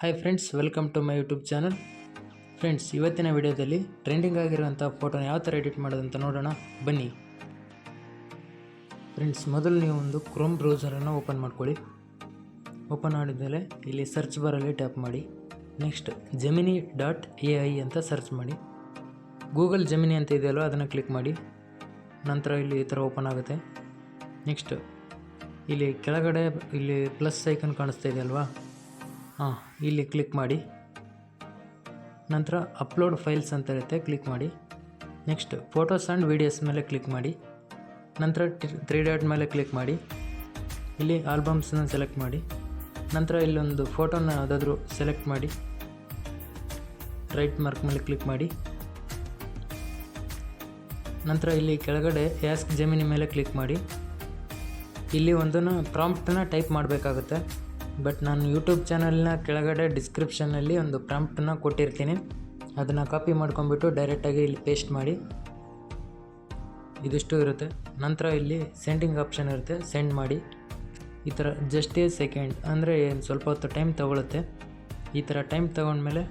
Hi friends, welcome to my YouTube channel. Friends, ಇವತ್ತಿನ ವಿಡಿಯೋದಲ್ಲಿ trending ಆಗಿರುವಂಥ ಫೋಟೋನ ಯಾವ ಥರ ಎಡಿಟ್ ಮಾಡೋದಂತ ನೋಡೋಣ ಬನ್ನಿ. ಫ್ರೆಂಡ್ಸ್, ಮೊದಲು ನೀವು ಒಂದು ಕ್ರೋಮ್ ಬ್ರೌಸರನ್ನು ಓಪನ್ ಮಾಡ್ಕೊಳ್ಳಿ. ಓಪನ್ ಮಾಡಿದ್ಮೇಲೆ ಇಲ್ಲಿ ಸರ್ಚ್ ಬಾರಲ್ಲಿ ಟ್ಯಾಪ್ ಮಾಡಿ. ನೆಕ್ಸ್ಟ್ gemini.ai ಅಂತ ಸರ್ಚ್ ಮಾಡಿ. ಗೂಗಲ್ ಜೆಮಿನಿ ಅಂತ ಇದೆಯಲ್ವ, ಅದನ್ನು ಕ್ಲಿಕ್ ಮಾಡಿ. ನಂತರ ಇಲ್ಲಿ ಈ ಥರ ಓಪನ್ ಆಗುತ್ತೆ. ನೆಕ್ಸ್ಟ್ ಇಲ್ಲಿ ಕೆಳಗಡೆ ಇಲ್ಲಿ ಪ್ಲಸ್ ಐಕನ್ ಕಾಣಿಸ್ತಾ ಇದೆಯಲ್ವಾ, ಇಲ್ಲಿ ಕ್ಲಿಕ್ ಮಾಡಿ. ನಂತರ ಅಪ್ಲೋಡ್ ಫೈಲ್ಸ್ ಅಂತ ಇರುತ್ತೆ, ಕ್ಲಿಕ್ ಮಾಡಿ. ನೆಕ್ಸ್ಟ್ ಫೋಟೋಸ್ ಆ್ಯಂಡ್ ವೀಡಿಯೋಸ್ ಮೇಲೆ ಕ್ಲಿಕ್ ಮಾಡಿ. ನಂತರ 3 ಡಾಟ್ ಮೇಲೆ ಕ್ಲಿಕ್ ಮಾಡಿ. ಇಲ್ಲಿ ಆಲ್ಬಮ್ಸನ್ನ ಸೆಲೆಕ್ಟ್ ಮಾಡಿ. ನಂತರ ಇಲ್ಲೊಂದು ಫೋಟೋನ ಯಾವುದಾದ್ರೂ ಸೆಲೆಕ್ಟ್ ಮಾಡಿ. ರೈಟ್ ಮಾರ್ಕ್ ಮೇಲೆ ಕ್ಲಿಕ್ ಮಾಡಿ. ನಂತರ ಇಲ್ಲಿ ಕೆಳಗಡೆ ಆಸ್ಕ್ ಜೆಮಿನಿ ಮೇಲೆ ಕ್ಲಿಕ್ ಮಾಡಿ. ಇಲ್ಲಿ ಒಂದನ್ನು ಪ್ರಾಂಪ್ಟನ್ನ ಟೈಪ್ ಮಾಡಬೇಕಾಗುತ್ತೆ. ಬಟ್ ನಾನು ಯೂಟ್ಯೂಬ್ ಚಾನಲ್ನ ಕೆಳಗಡೆ ಡಿಸ್ಕ್ರಿಪ್ಷನಲ್ಲಿ ಒಂದು ಪ್ರಾಂಪ್ಟನ್ನ ಕೊಟ್ಟಿರ್ತೀನಿ, ಅದನ್ನು ಕಾಪಿ ಮಾಡ್ಕೊಂಬಿಟ್ಟು ಡೈರೆಕ್ಟಾಗಿ ಇಲ್ಲಿ ಪೇಸ್ಟ್ ಮಾಡಿ. ಇದಿಷ್ಟು ಇರುತ್ತೆ. ನಂತರ ಇಲ್ಲಿ ಸೆಂಡಿಂಗ್ ಆಪ್ಷನ್ ಇರುತ್ತೆ, ಸೆಂಡ್ ಮಾಡಿ. ಈ ಥರ ಜಸ್ಟ್ ಎ ಸೆಕೆಂಡ್ ಅಂದರೆ ಸ್ವಲ್ಪ ಹೊತ್ತು ಟೈಮ್ ತೊಗೊಳುತ್ತೆ. ಈ ಥರ ಟೈಮ್ ತೊಗೊಂಡ್ಮೇಲೆ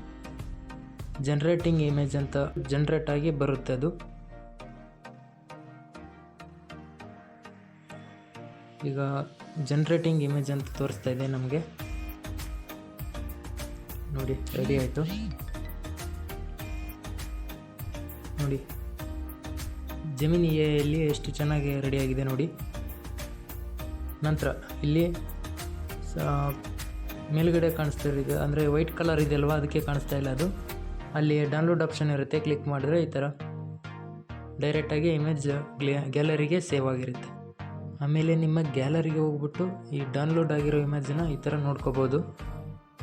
ಜನ್ರೇಟಿಂಗ್ ಇಮೇಜ್ ಅಂತ ಜನ್ರೇಟ್ ಆಗಿ ಬರುತ್ತೆ. ಅದು ಈಗ ಜನ್ರೇಟಿಂಗ್ ಇಮೇಜ್ ಅಂತ ತೋರಿಸ್ತಾ ಇದೆ ನಮಗೆ. ನೋಡಿ, ರೆಡಿ ಆಯಿತು. ನೋಡಿ, ಜೆಮಿನಿ ಎಯಲ್ಲಿ ಎಷ್ಟು ಚೆನ್ನಾಗಿ ರೆಡಿಯಾಗಿದೆ ನೋಡಿ. ನಂತರ ಇಲ್ಲಿ ಮೇಲುಗಡೆ ಕಾಣಿಸ್ತಾ ಇರೋದು ಅಂದರೆ ವೈಟ್ ಕಲರ್ ಇದೆಯಲ್ವ, ಅದಕ್ಕೆ ಕಾಣಿಸ್ತಾ ಇಲ್ಲ. ಅದು ಅಲ್ಲಿ ಡೌನ್ಲೋಡ್ ಆಪ್ಷನ್ ಇರುತ್ತೆ, ಕ್ಲಿಕ್ ಮಾಡಿದ್ರೆ ಈ ಥರ ಡೈರೆಕ್ಟಾಗಿ ಇಮೇಜ್ ಗ್ಯಾಲರಿಗೆ ಸೇವ್ ಆಗಿರುತ್ತೆ. ಆಮೇಲೆ ನಿಮ್ಮ ಗ್ಯಾಲರಿಗೆ ಹೋಗ್ಬಿಟ್ಟು ಈ ಡೌನ್ಲೋಡ್ ಆಗಿರೋ ಇಮೇಜನ್ನು ಈ ಥರ ನೋಡ್ಕೋಬೋದು.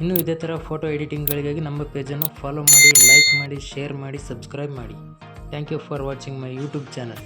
ಇನ್ನೂ ಇದೇ ಥರ ಫೋಟೋ ಎಡಿಟಿಂಗ್ಗಳಿಗಾಗಿ ನಮ್ಮ ಪೇಜನ್ನು ಫಾಲೋ ಮಾಡಿ, ಲೈಕ್ ಮಾಡಿ, ಶೇರ್ ಮಾಡಿ, ಸಬ್ಸ್ಕ್ರೈಬ್ ಮಾಡಿ. Thank you for watching my YouTube channel.